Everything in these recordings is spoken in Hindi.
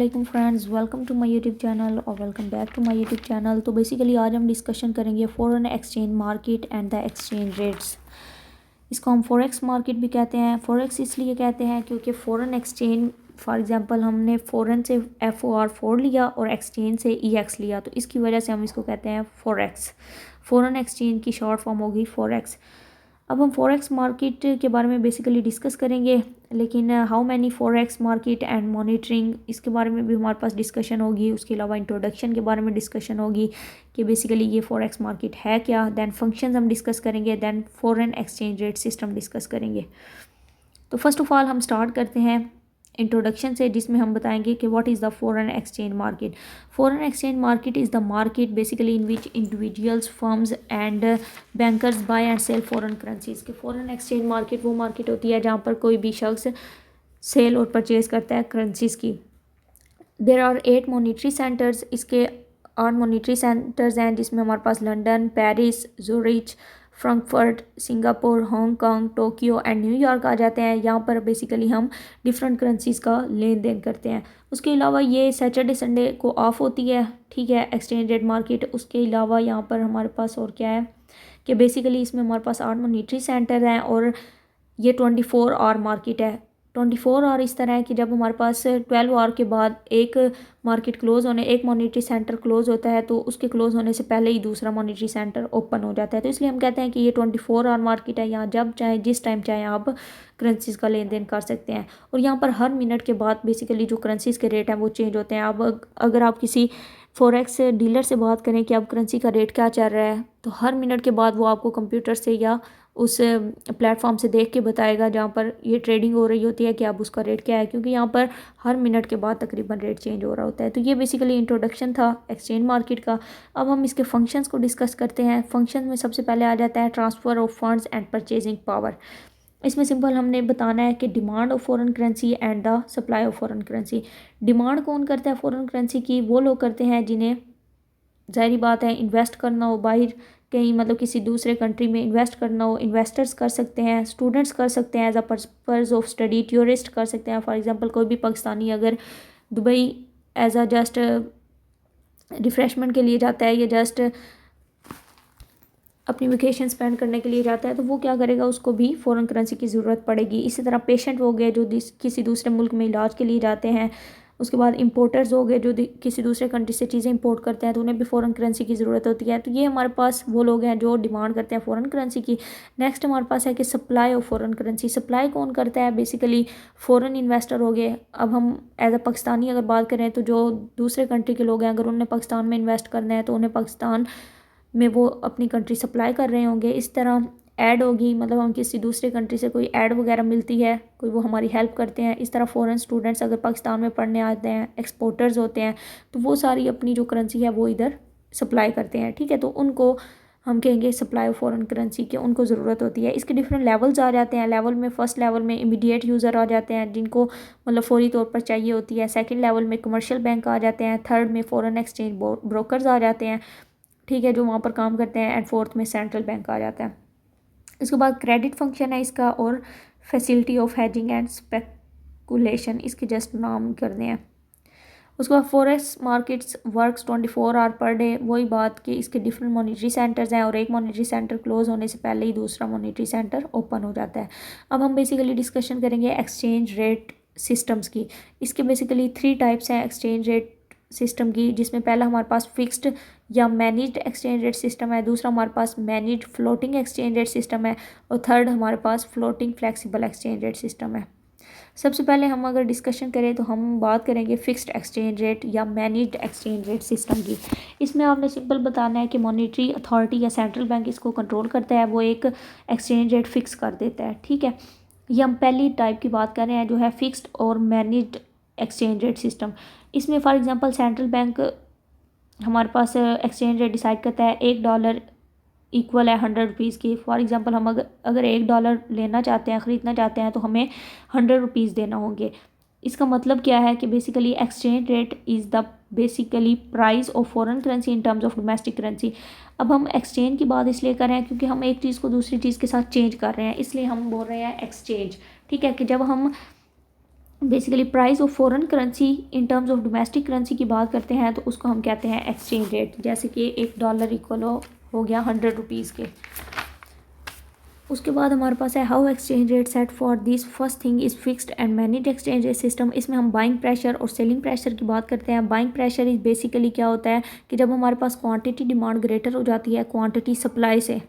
वालेकुम friends, welcome to my YouTube channel और welcome back to my YouTube channel. तो बेसिकली आज हम डिस्कशन करेंगे foreign exchange market and the exchange rates. इसको हम फॉरेक्स मार्केट भी कहते हैं। फॉरेक्स इसलिए कहते हैं क्योंकि फ़ॉरेन एक्सचेंज, फॉर एग्जांपल हमने फ़ॉरेन से FOR लिया और एक्सचेंज से EX लिया, तो इसकी वजह से हम इसको कहते हैं फॉरेक्स। फ़ॉरेन एक्सचेंज की शॉर्ट फॉर्म होगी फॉरेक्स। अब हम फॉरेक्स मार्केट के बारे में बेसिकली डिस्कस करेंगे, लेकिन how many forex market and monitoring, इसके बारे में भी हमारे पास डिस्कशन होगी। उसके अलावा इंट्रोडक्शन के बारे में डिस्कशन होगी कि बेसिकली ये फॉरेक्स मार्केट है क्या। दैन फंक्शंस हम डिस्कस करेंगे, then foreign exchange rate system discuss करेंगे। तो फर्स्ट ऑफ ऑल हम स्टार्ट करते हैं इंट्रोडक्शन से, जिसमें हम बताएंगे कि what is the foreign exchange market. Foreign exchange market is the market basically in which individuals, firms and bankers buy and sell foreign currencies. के फॉरेन एक्सचेंज मार्केट वो मार्केट होती है जहाँ पर कोई भी शख्स सेल और परचेज करता है करेंसीज की। देर आर 8 मॉनिटरी सेंटर्स, इसके 8 मॉनिटरी सेंटर्स हैं, जिसमें हमारे पास London, Paris, Zurich, Frankfurt, Singapore, Hong Kong, Tokyo and New York आ जाते हैं। यहाँ पर बेसिकली हम डिफरेंट करेंसीज़ का लेन देन करते हैं। उसके अलावा ये सैटरडे संडे को ऑफ होती है, ठीक है, एक्सचेंज रेट मार्केट। उसके अलावा यहाँ पर हमारे पास और क्या है कि बेसिकली इसमें हमारे पास 8 मॉनिटरी सेंटर हैं और ये 24 आवर मार्केट है। 24 आवर इस तरह है कि जब हमारे पास 12 आवर के बाद एक मार्केट क्लोज होने, एक मॉनिटरी सेंटर क्लोज होता है, तो उसके क्लोज होने से पहले ही दूसरा मॉनिटरी सेंटर ओपन हो जाता है। तो इसलिए हम कहते हैं कि ये 24 आवर मार्केट है। यहाँ जब चाहे, जिस टाइम चाहे, आप करेंसीज का लेन देन कर सकते हैं। और यहाँ पर हर मिनट के बाद बेसिकली जो करेंसीज के रेट हैं वो चेंज होते हैं। अब अगर आप किसी फॉरेक्स डीलर से बात करें कि अब करेंसी का रेट क्या चल रहा है, तो हर मिनट के बाद वो आपको कंप्यूटर से या उस प्लेटफॉर्म से देख के बताएगा जहाँ पर ये ट्रेडिंग हो रही होती है कि अब उसका रेट क्या है, क्योंकि यहाँ पर हर मिनट के बाद तकरीबन रेट चेंज हो रहा होता है। तो ये बेसिकली इंट्रोडक्शन था एक्सचेंज मार्केट का। अब हम इसके फंक्शंस को डिस्कस करते हैं। फंक्शन में सबसे पहले आ जाता है transfer of funds and purchasing power. इसमें सिंपल हमने बताना है कि demand of foreign currency and the supply of foreign currency. Demand कौन करता है फॉरेन करेंसी की? वो लोग करते हैं जिन्हें, जाहिर बात है, इन्वेस्ट करना हो बाहर कहीं, मतलब किसी दूसरे कंट्री में इन्वेस्ट करना हो। इन्वेस्टर्स कर सकते हैं, स्टूडेंट्स कर सकते हैं as a purpose of study, tourist कर सकते हैं। फॉर एग्जांपल कोई भी पाकिस्तानी अगर Dubai as a just refreshment के लिए जाता है या जस्ट अपनी वेकेशन स्पेंड करने के लिए जाता है, तो वो क्या करेगा, उसको भी फ़ॉरेन करेंसी की ज़रूरत पड़ेगी। इसी तरह पेशेंट हो गए जो किसी दूसरे मुल्क में इलाज के लिए जाते हैं। उसके बाद इंपोर्टर्स हो गए जो किसी दूसरे कंट्री से चीज़ें इंपोर्ट करते हैं, तो उन्हें भी फ़ॉरेन करेंसी की ज़रूरत होती है। तो ये हमारे पास वो लोग हैं जो डिमांड करते हैं फ़ॉरेन करेंसी की। नेक्स्ट हमारे पास है कि supply of foreign currency. Supply कौन करता है? बेसिकली फ़ॉरेन इन्वेस्टर हो गए। अब हम एज अ पाकिस्तानी अगर बात करें, तो जो दूसरे कंट्री के लोग हैं, अगर उन्हें पाकिस्तान में इन्वेस्ट करना है तो उन्हें पाकिस्तान में वो अपनी कंट्री सप्लाई कर रहे होंगे। इस तरह ऐड होगी, मतलब हम किसी दूसरे कंट्री से कोई ऐड वगैरह मिलती है, कोई वो हमारी हेल्प करते हैं। इस तरह फॉरेन स्टूडेंट्स अगर पाकिस्तान में पढ़ने आते हैं, एक्सपोर्टर्स होते हैं, तो वो सारी अपनी जो करेंसी है वो इधर सप्लाई करते हैं, ठीक है। तो उनको हम कहेंगे सप्लाई ऑफ फॉरेन करेंसी की उनको ज़रूरत होती है। इसके डिफरेंट लेवल्स आ जाते हैं। लेवल में फर्स्ट लेवल में इमीडिएट यूज़र आ जाते हैं जिनको मतलब फौरी तौर पर चाहिए होती है। सेकंड लेवल में कमर्शियल बैंक आ जाते हैं। थर्ड में फॉरेन एक्सचेंज ब्रोकर्स आ जाते हैं, ठीक है, जो वहाँ पर काम करते हैं। एंड फोर्थ में सेंट्रल बैंक आ जाता है। इसके बाद क्रेडिट फंक्शन है इसका, और facility of hedging and speculation, इसके जस्ट नाम कर दें हैं। उसके बाद forex markets works 24 hour per day. वही बात कि इसके डिफरेंट मॉनिटरी सेंटर्स हैं और एक मॉनिटरी सेंटर क्लोज होने से पहले ही दूसरा मॉनिटरी सेंटर ओपन हो जाता है। अब हम बेसिकली डिस्कशन करेंगे एक्सचेंज रेट सिस्टम्स की। इसके बेसिकली 3 टाइप्स हैं एक्सचेंज रेट सिस्टम की, जिसमें पहला हमारे पास फिक्स्ड या मैनेज्ड एक्सचेंज रेट सिस्टम है, दूसरा हमारे पास managed floating exchange rate system है, और थर्ड हमारे पास floating flexible exchange rate system है। सबसे पहले हम अगर डिस्कशन करें तो हम बात करेंगे फिक्स्ड एक्सचेंज रेट या मैनेज्ड एक्सचेंज रेट सिस्टम की। इसमें आपने सिंपल बताना है कि मॉनेटरी अथॉरिटी या सेंट्रल बैंक इसको कंट्रोल करता है, वो एक एक्सचेंज रेट फिक्स कर देता है, ठीक है। ये हम पहली टाइप की बात कर रहे हैं जो है फिक्स्ड और मैनेज्ड एक्सचेंज रेट सिस्टम। इसमें फॉर एग्जांपल सेंट्रल बैंक हमारे पास एक्सचेंज रेट डिसाइड करता है $1 इक्वल है 100 रुपीज़ की। फॉर एग्जांपल हम अगर $1 लेना चाहते हैं, ख़रीदना चाहते हैं, तो हमें 100 रुपीज़ देना होंगे। इसका मतलब क्या है कि basically exchange rate is the basically price of foreign currency in terms of domestic currency. अब हम एक्सचेंज की बात इसलिए कर रहे हैं क्योंकि हम एक चीज़ को दूसरी चीज़ के साथ चेंज कर रहे हैं, इसलिए हम बोल रहे हैं एक्सचेंज, ठीक है। कि जब हम basically price of foreign currency in terms of domestic currency की बात करते हैं तो उसको हम कहते हैं एक्सचेंज रेट। जैसे कि $1 इक्वल हो गया 100 रुपीज़ के। उसके बाद हमारे पास है how exchange rate set for this. First thing is fixed and manage exchange rate system. इसमें हम बाइंग प्रेशर और सेलिंग प्रेशर की बात करते हैं। बाइंग प्रेशर इज़ बेसिकली क्या होता है कि जब हमारे पास क्वांटिटी डिमांड ग्रेटर हो जाती है क्वांटिटी सप्लाई से,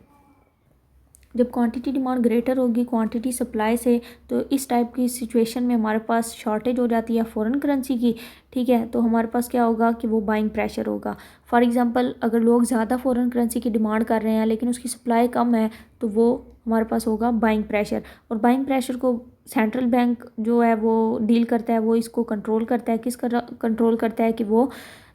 जब क्वांटिटी डिमांड ग्रेटर होगी क्वांटिटी सप्लाई से, तो इस टाइप की सिचुएशन में हमारे पास शॉर्टेज हो जाती है फॉरेन करेंसी की, ठीक है। तो हमारे पास क्या होगा कि वो बाइंग प्रेशर होगा। फॉर एग्जांपल अगर लोग ज़्यादा फॉरेन करेंसी की डिमांड कर रहे हैं लेकिन उसकी सप्लाई कम है तो वो हमारे पास होगा बाइंग प्रेशर। और बाइंग प्रेशर को सेंट्रल बैंक जो है वो डील करता है, वो इसको कंट्रोल करता है। किस कंट्रोल करता है कि वो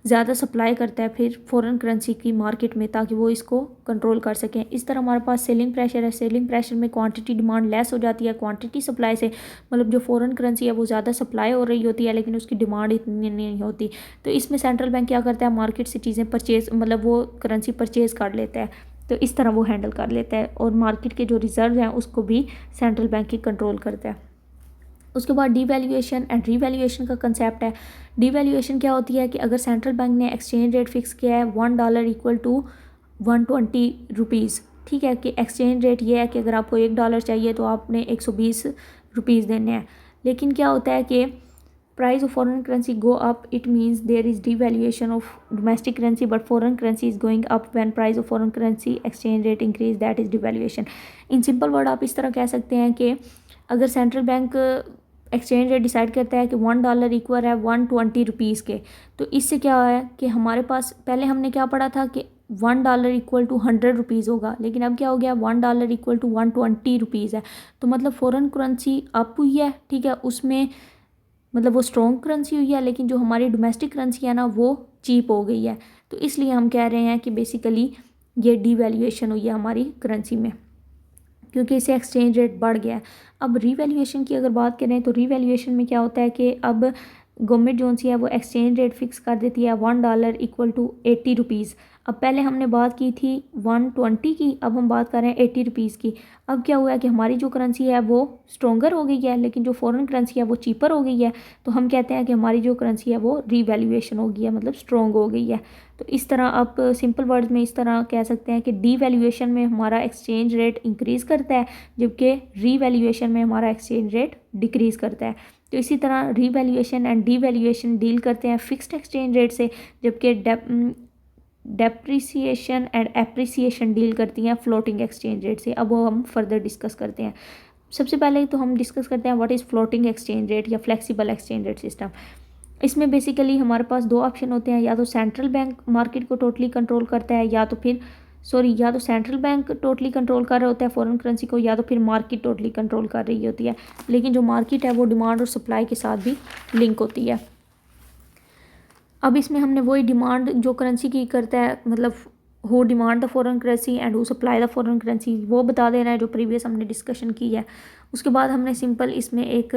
ज़्यादा सप्लाई करता है फिर फॉरेन करेंसी की मार्केट में ताकि वो इसको कंट्रोल कर सकें। इस तरह हमारे पास सेलिंग प्रेशर है। सेलिंग प्रेशर में क्वांटिटी डिमांड लेस हो जाती है क्वांटिटी सप्लाई से, मतलब जो फॉरेन करेंसी है वो ज़्यादा सप्लाई हो रही होती है लेकिन उसकी डिमांड इतनी नहीं होती। तो इसमें सेंट्रल बैंक क्या करता है, मार्केट से चीज़ें परचेज, मतलब वो करेंसी परचेज कर लेता है। तो इस तरह वो हैंडल कर लेता है और मार्केट के जो रिजर्व हैं उसको भी सेंट्रल बैंक ही कंट्रोल करता है। उसके बाद डीवैल्यूएशन एंड रीवैल्यूएशन का कंसेप्ट है। डीवैल्यूएशन क्या होती है कि अगर सेंट्रल बैंक ने एक्सचेंज रेट फिक्स किया है $1 इक्वल टू 120 रुपीज़, ठीक है, कि एक्सचेंज रेट ये है कि अगर आपको $1 चाहिए तो आपने 120 रुपीज़ देने हैं। लेकिन क्या होता है कि price of foreign currency go up, it means there is devaluation of domestic currency but foreign currency is going up when price of foreign currency exchange rate increase, that is devaluation. In simple word आप इस तरह कह सकते हैं कि अगर central bank exchange rate decide करता है कि $1 इक्वल है 120 रुपीज़ के, तो इससे क्या है कि हमारे पास पहले हमने क्या पढ़ा था कि $1 इक्वल टू 100 रुपीज़ होगा, लेकिन अब क्या हो गया $1 इक्वल टू 120 रुपीज़ है। तो मतलब फॉरेन करेंसी अप हुई है, ठीक है, उसमें मतलब वो स्ट्रॉन्ग करेंसी हुई है, लेकिन जो हमारी डोमेस्टिक करेंसी है ना वो चीप हो गई है। तो इसलिए हम कह रहे हैं कि बेसिकली ये डीवैल्यूएशन हुई है हमारी करेंसी में क्योंकि इसे एक्सचेंज रेट बढ़ गया है। अब रीवैल्यूएशन की अगर बात करें तो रीवैल्यूएशन में क्या होता है कि अब गवर्नमेंट जो सी है वो एक्सचेंज रेट फिक्स कर देती है $1 इक्वल टू 80 रुपीज़। अब पहले हमने बात की थी 120 की, अब हम बात कर रहे हैं 80 रुपीज़ की। अब क्या हुआ है कि हमारी जो करेंसी है वो स्ट्रॉन्गर हो गई है लेकिन जो फॉरेन करेंसी है वो चीपर हो गई है। तो हम कहते हैं कि हमारी जो करेंसी है वो रीवैल्यूएशन हो गई है, मतलब स्ट्रॉन्ग हो गई है। तो इस तरह आप सिंपल वर्ड्स में इस तरह कह सकते हैं कि डीवैल्यूएशन में हमारा एक्सचेंज रेट इंक्रीज़ करता है जबकि रीवैल्यूएशन में हमारा एक्सचेंज रेट डिक्रीज़ करता है। तो इसी तरह रीवैल्यूएशन एंड डीवैल्यूएशन डील करते हैं फिक्स्ड एक्सचेंज रेट से, जबकि डेप्रिसिएशन एंड एप्रिसिएशन डील करती हैं फ्लोटिंग एक्सचेंज रेट से। अब वो हम फर्दर डिस्कस करते हैं। सबसे पहले तो हम डिस्कस करते हैं what is floating exchange rate या फ्लेक्सिबल एक्सचेंज रेट सिस्टम। इसमें बेसिकली हमारे पास दो ऑप्शन होते हैं, या तो सेंट्रल बैंक मार्केट को टोटली कंट्रोल करता है या तो सेंट्रल बैंक टोटली कंट्रोल कर रहा होता है फॉरेन करेंसी को, या तो फिर मार्केट टोटली कंट्रोल कर रही होती है। लेकिन जो मार्केट है वो डिमांड और सप्लाई के साथ भी लिंक होती है। अब इसमें हमने वही डिमांड जो करेंसी की करता है, मतलब who demand the foreign currency and who supply the foreign currency, वो बता देना है जो प्रीवियस हमने डिस्कशन की है। उसके बाद हमने सिंपल इसमें एक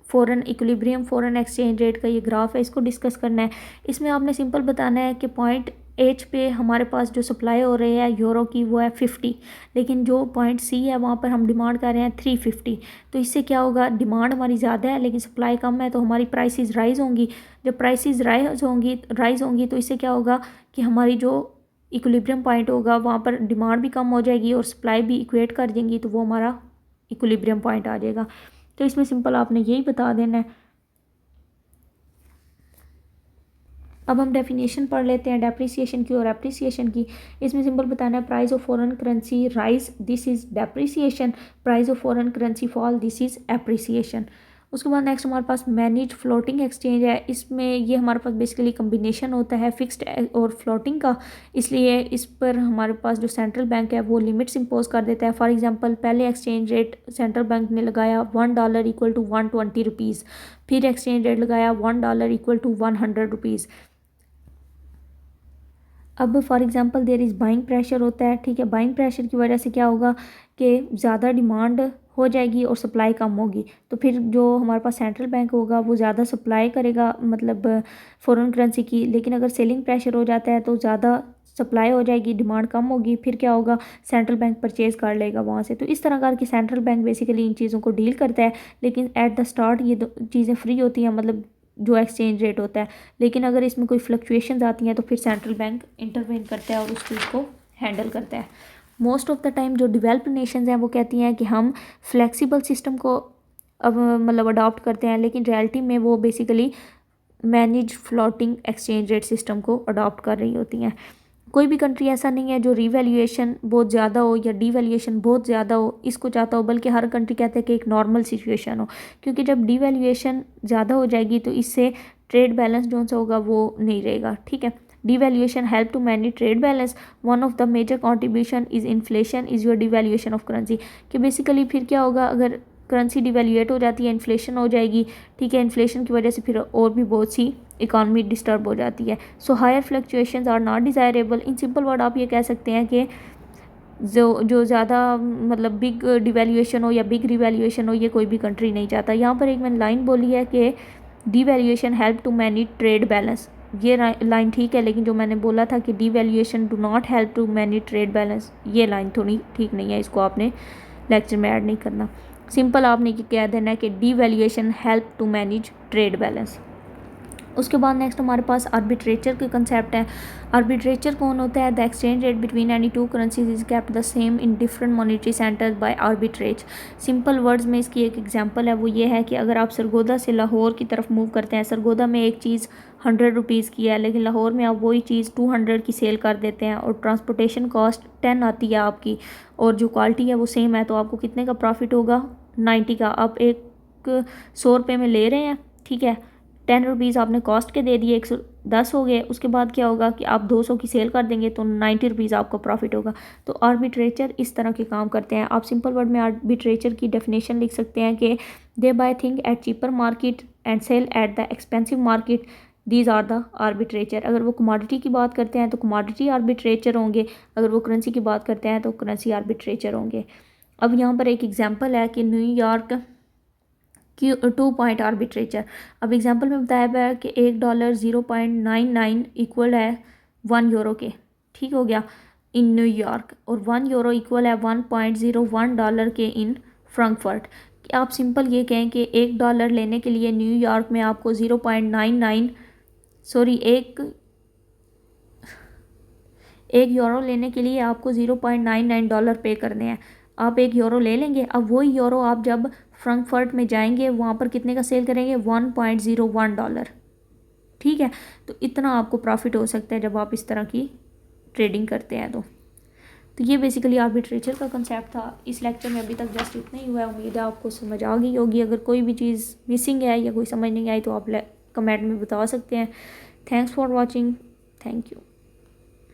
foreign equilibrium foreign exchange rate का ये ग्राफ है, इसको डिस्कस करना है। इसमें आपने सिंपल बताना है कि पॉइंट एच पे हमारे पास जो सप्लाई हो रही है यूरो की वो है 50, लेकिन जो पॉइंट सी है वहाँ पर हम डिमांड कर रहे हैं 350। तो इससे क्या होगा, डिमांड हमारी ज़्यादा है लेकिन सप्लाई कम है तो हमारी प्राइसेस राइज़ होंगी। जब प्राइसेस राइज़ होंगी तो इससे क्या होगा कि हमारी जो इक्विलिब्रियम पॉइंट होगा वहाँ पर डिमांड भी कम हो जाएगी और सप्लाई भी इक्वेट कर देंगी, तो वो हमारा इक्विलिब्रियम पॉइंट आ जाएगा। तो इसमें सिंपल आपने यही बता देना है। अब हम डेफिनेशन पढ़ लेते हैं डेप्रिसिएशन की और एप्रिसिएशन की। इसमें सिंपल बताना है price of foreign currency rise, this is depreciation. Price of foreign currency fall, this is appreciation. उसके बाद नेक्स्ट हमारे पास मैनेज फ्लोटिंग एक्सचेंज है। इसमें ये हमारे पास बेसिकली कम्बिनेशन होता है फिक्स्ड और फ्लोटिंग का, इसलिए इस पर हमारे पास जो सेंट्रल बैंक है वो लिमिट्स इम्पोज कर देता है। फॉर एग्जांपल पहले एक्सचेंज रेट सेंट्रल बैंक ने लगाया $1 इक्वल टू 120 रुपीज़, फिर एक्सचेंज रेट लगाया $1 इक्वल टू 100 रुपीज़। अब for example there is buying pressure होता है, ठीक है। बाइंग प्रेशर की वजह से क्या होगा कि ज़्यादा डिमांड हो जाएगी और सप्लाई कम होगी, तो फिर जो हमारे पास सेंट्रल बैंक होगा वो ज़्यादा सप्लाई करेगा मतलब फॉरेन करेंसी की। लेकिन अगर सेलिंग प्रेशर हो जाता है तो ज़्यादा सप्लाई हो जाएगी, डिमांड कम होगी, फिर क्या होगा, सेंट्रल बैंक परचेज़ कर लेगा वहाँ से। तो इस तरह करके सेंट्रल बैंक बेसिकली इन चीज़ों को डील करता है, लेकिन एट द स्टार्ट ये चीज़ें फ्री होती हैं, मतलब जो एक्सचेंज रेट होता है। लेकिन अगर इसमें कोई फ्लक्चुएशंस आती हैं तो फिर सेंट्रल बैंक इंटरवेन करता है और उस चीज़ को हैंडल करता है। मोस्ट ऑफ द टाइम जो डेवलप्ड नेशंस हैं वो कहती हैं कि हम फ्लेक्सिबल सिस्टम को अब मतलब अडॉप्ट करते हैं, लेकिन रियलिटी में वो basically manage floating exchange rate system को अडॉप्ट कर रही होती हैं। कोई भी कंट्री ऐसा नहीं है जो रीवैल्यूएशन बहुत ज़्यादा हो या डीवैल्यूएशन बहुत ज़्यादा हो इसको चाहता हो, बल्कि हर कंट्री कहते हैं कि एक नॉर्मल सिचुएशन हो, क्योंकि जब डीवैल्यूएशन ज़्यादा हो जाएगी तो इससे ट्रेड बैलेंस जो सा होगा वो नहीं रहेगा। ठीक है, devaluation help to manage trade balance. One of the major contribution is inflation is your devaluation of currency. कि बेसिकली फिर क्या होगा, अगर करेंसी डिवेल्यूएट हो जाती है, इन्फ्लेशन हो जाएगी। ठीक है, इन्फ्लेशन की वजह से फिर और भी बहुत सी इकॉनमी डिस्टर्ब हो जाती है। So higher fluctuations are not desirable. In simple word आप ये कह सकते हैं कि जो ज़्यादा मतलब बिग डिवेल्यूएशन हो या बिग रिवेल्यूएशन हो ये कोई भी कंट्री नहीं चाहता। यहाँ पर एक मैंने लाइन बोली है कि devaluation help to manage trade balance, ये लाइन ठीक है, लेकिन जो मैंने बोला था कि devaluation do not help to manage trade balance, ये लाइन थोड़ी ठीक नहीं है, इसको आपने लेक्चर में ऐड नहीं करना। सिंपल आपने कह देना है कि devaluation help to manage trade balance. उसके बाद नेक्स्ट हमारे पास आर्बिट्रेचर के कंसेप्ट है। आर्बिट्रेचर कौन होता है? The exchange rate between any two currencies is kept the same in different monetary centres by arbitrage. Simple words में इसकी एक एग्जांपल है, वो ये है कि अगर आप सरगोदा से लाहौर की तरफ मूव करते हैं, सरगोदा में एक चीज़ 100 रुपीज़ की है, लेकिन लाहौर में आप वही चीज़ 200 की सेल कर देते हैं और ट्रांसपोर्टेशन कॉस्ट 10 आती है आपकी, और जो क्वालिटी है वो सेम है, तो आपको कितने का प्रॉफिट होगा? 90 का। आप एक 100 रुपये में ले रहे हैं, ठीक है, 10 रुपीज़ आपने कॉस्ट के दे दिए, 110 हो गए। उसके बाद क्या होगा कि आप 200 की सेल कर देंगे तो 90 रुपीज़ आपको प्रॉफिट होगा। तो आर्बिट्रेचर इस तरह के काम करते हैं। आप सिंपल वर्ड में आर्बिट्रेचर की डेफिनेशन लिख सकते हैं कि they buy thing at cheaper market and sell at the expensive market, these are the arbitrager. अगर वो कमोडिटी की बात करते हैं तो कमोडिटी आर्बिट्रेचर होंगे, अगर वो करेंसी की बात करते हैं तो करेंसी आर्बिट्रेचर होंगे। अब यहाँ पर एक एग्जांपल है कि न्यूयॉर्क की 2 पॉइंट आर्बिट्रेचर। अब एग्जांपल में बताया गया है कि $1 0.99 इक्वल है 1 यूरो के, ठीक हो गया, इन न्यूयॉर्क, और 1 यूरो इक्वल है $1.01 के इन फ्रैंकफर्ट। आप सिंपल ये कहें कि $1 लेने के लिए न्यूयॉर्क में आपको 0.99 सॉरी एक यूरो लेने के लिए आपको $0.99 पे करने हैं। आप 1 यूरो ले लेंगे, अब वही यूरो आप जब फ्रैंकफर्ट में जाएंगे वहाँ पर कितने का सेल करेंगे? $1.01। ठीक है, तो इतना आपको प्रॉफिट हो सकता है जब आप इस तरह की ट्रेडिंग करते हैं। तो ये बेसिकली आर्बिट्रेचर का कंसेप्ट था। इस लेक्चर में अभी तक जस्ट इतना ही हुआ है। उम्मीद है आपको समझ आ गई होगी। अगर कोई भी चीज़ मिसिंग है या कोई समझ नहीं आई तो आप कमेंट में बता सकते हैं। Thanks for watching, thank you.